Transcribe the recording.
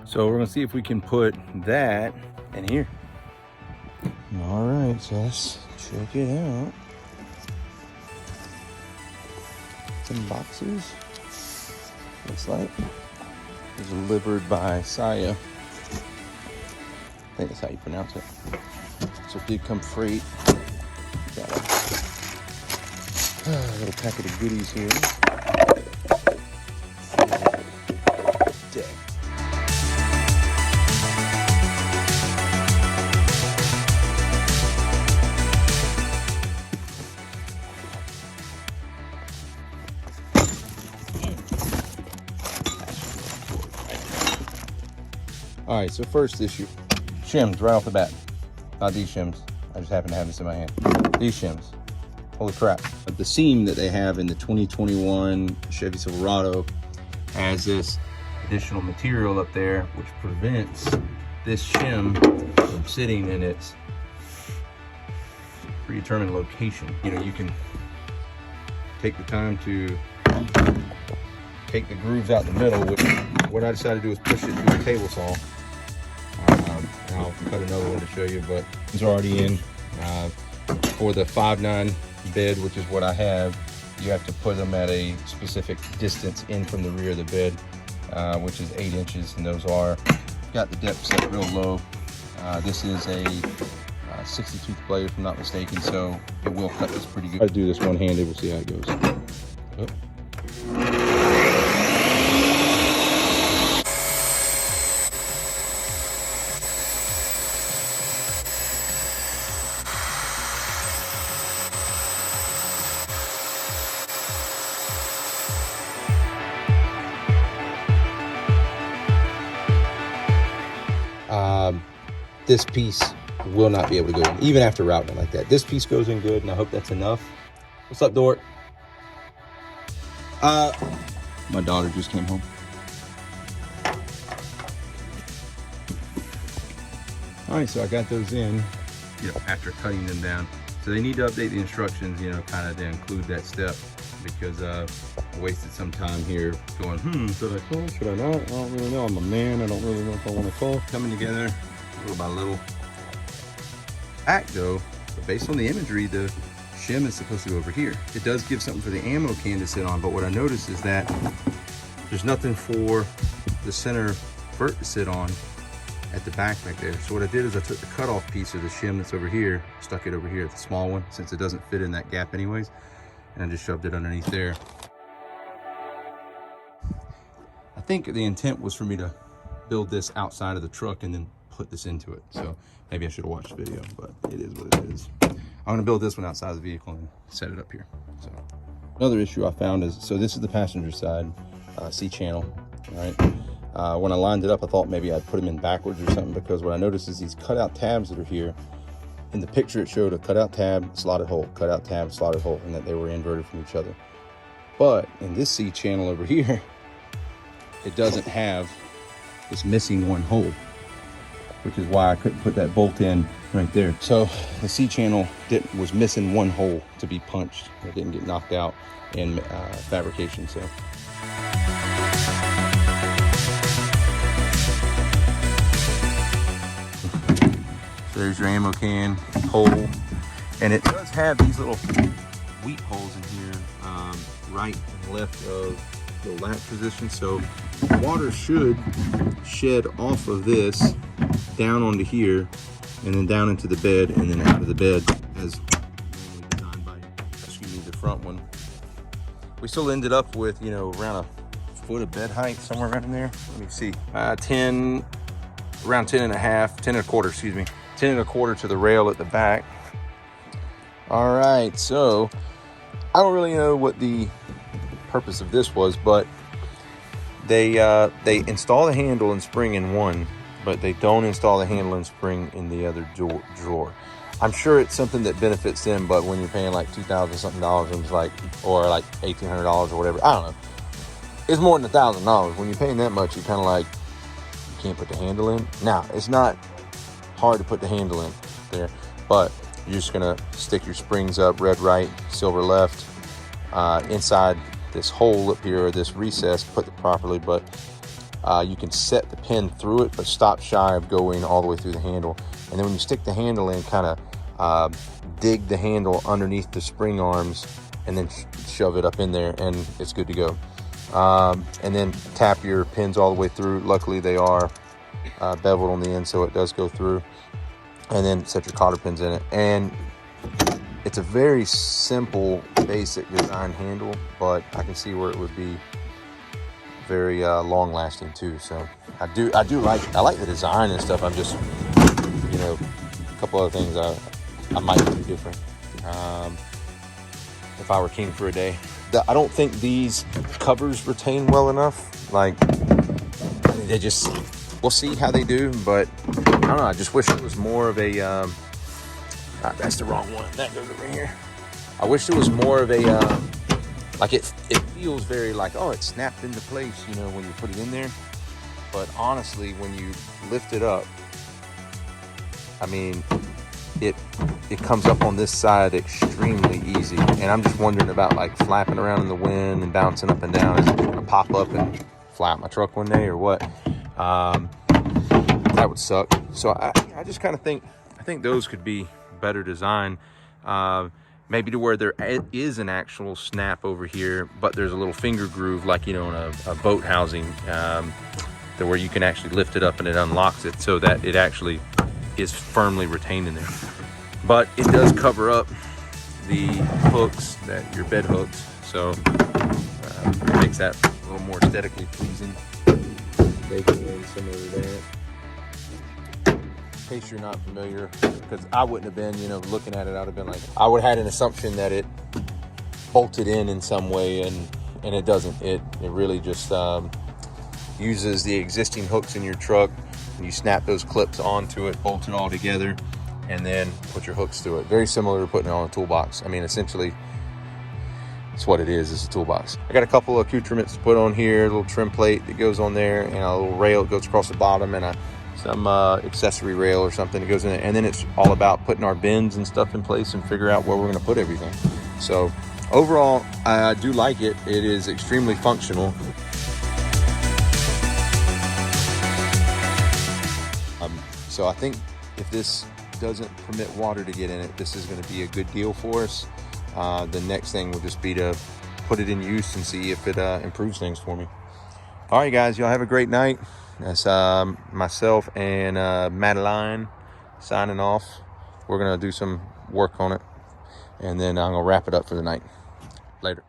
So we're gonna see if we can put that in here. All right, so let's check it out. Some boxes. Looks like it was delivered by Saya. I think that's how you pronounce it. So it did come freight. Got a little packet of goodies here. Deck. All right, so first issue, shims right off the bat. Not these shims. I just happen to have this in my hand. These shims. Holy crap. But the seam that they have in the 2021 Chevy Silverado has this additional material up there, which prevents this shim from sitting in its predetermined location. You know, you can take the time to take the grooves out the middle, which what I decided to do is push it through the table saw. I'll cut another one to show you, but it's already in. For the 5.9 bed, which is what I have, you have to put them at a specific distance in from the rear of the bed, which is 8 inches, and those are, got the depth set real low. This is a 60-tooth blade, if I'm not mistaken, so it will cut this pretty good. I'll do this one-handed, we'll see how it goes. Oh. This piece will not be able to go in, even after routing it like that. This piece goes in good, and I hope that's enough. What's up, Dort? My daughter just came home. All right, so I got those in, you know, after cutting them down. So they need to update the instructions, you know, kind of to include that step, because I wasted some time here going, should I call, should I not? I don't really know. I'm a man, I don't really know if I want to call. Coming together little by little. Fact though, but based on the imagery, the shim is supposed to go over here. It does give something for the ammo can to sit on, but what I noticed is that there's nothing for the center vert to sit on at the back there. So what I did is I took the cutoff piece of the shim that's over here, stuck it over here, the small one, since it doesn't fit in that gap anyways, and I just shoved it underneath there. I think the intent was for me to build this outside of the truck and then put this into it. So maybe I should have watched the video, but it is what it is. I'm gonna build this one outside of the vehicle and set it up here. So another issue I found is, so this is the passenger side C channel, right? When I lined it up, I thought maybe I'd put them in backwards or something, because what I noticed is these cutout tabs that are here, in the picture it showed a cutout tab, slotted hole, cutout tab, slotted hole, and that they were inverted from each other. But in this C channel over here, it doesn't have this missing one hole, which is why I couldn't put that bolt in right there. So the C channel was missing one hole to be punched. It didn't get knocked out in fabrication. So there's your ammo can hole, and it does have these little wheat holes in here, right and left of the latch position. So water should shed off of this down onto here, and then down into the bed, and then out of the bed, as normally designed by, the front one. We still ended up with, you know, around a foot of bed height, somewhere around in there. Let me see, around 10 and a quarter, excuse me, 10 and a quarter to the rail at the back. All right, so I don't really know what the purpose of this was, but they install the handle and spring in one, but they don't install the handle and spring in the other drawer. I'm sure it's something that benefits them, but when you're paying like $2,000 something, it's like, or like $1,800 or whatever, I don't know. It's more than $1,000. When you're paying that much, you're kind of like, you can't put the handle in. Now, it's not hard to put the handle in there, but you're just gonna stick your springs up, red right, silver left, inside this hole up here, or this recess, put it properly. But you can set the pin through it, but stop shy of going all the way through the handle. And then when you stick the handle in, kind of dig the handle underneath the spring arms and then shove it up in there, and it's good to go. And then tap your pins all the way through. Luckily they are beveled on the end, so it does go through. And then set your cotter pins in it. And it's a very simple, basic design handle, but I can see where it would be very long lasting too. So I like the design and stuff. I'm just, you know, a couple other things I might do different if I were king for a day. I don't think these covers retain well enough. Like, they just, we'll see how they do, but I don't know. I just wish it was more of a that's the wrong one. That goes over here. I wish it was more of a like it feels very like, oh, it snapped into place, you know, when you put it in there. But honestly, when you lift it up, I mean, it comes up on this side extremely easy. And I'm just wondering about like flapping around in the wind and bouncing up and down. Is it gonna pop up and fly out my truck one day or what? That would suck. So I just kind of think, I think those could be better design. Maybe to where there is an actual snap over here, but there's a little finger groove, like, you know, in a boat housing, to where you can actually lift it up and it unlocks it, so that it actually is firmly retained in there. But it does cover up the hooks, that your bed hooks, so it makes that a little more aesthetically pleasing. Making it similar to that. In case you're not familiar, because I wouldn't have been, you know, looking at it, I'd have been like, I would have had an assumption that it bolted in some way, and it doesn't. It really just uses the existing hooks in your truck, and you snap those clips onto it, bolt it all together, and then put your hooks through it. Very similar to putting it on a toolbox. I mean, essentially, it's what it is. It's a toolbox. I got a couple of accoutrements to put on here, a little trim plate that goes on there, and a little rail that goes across the bottom, and some accessory rail or something that goes in it. And then it's all about putting our bins and stuff in place and figure out where we're going to put everything. So overall, I do like it. It is extremely functional. So I think if this doesn't permit water to get in it, this is going to be a good deal for us. The next thing will just be to put it in use and see if it improves things for me. All right, guys, y'all have a great night. That's myself and Madeline signing off. We're going to do some work on it, and then I'm going to wrap it up for the night. Later.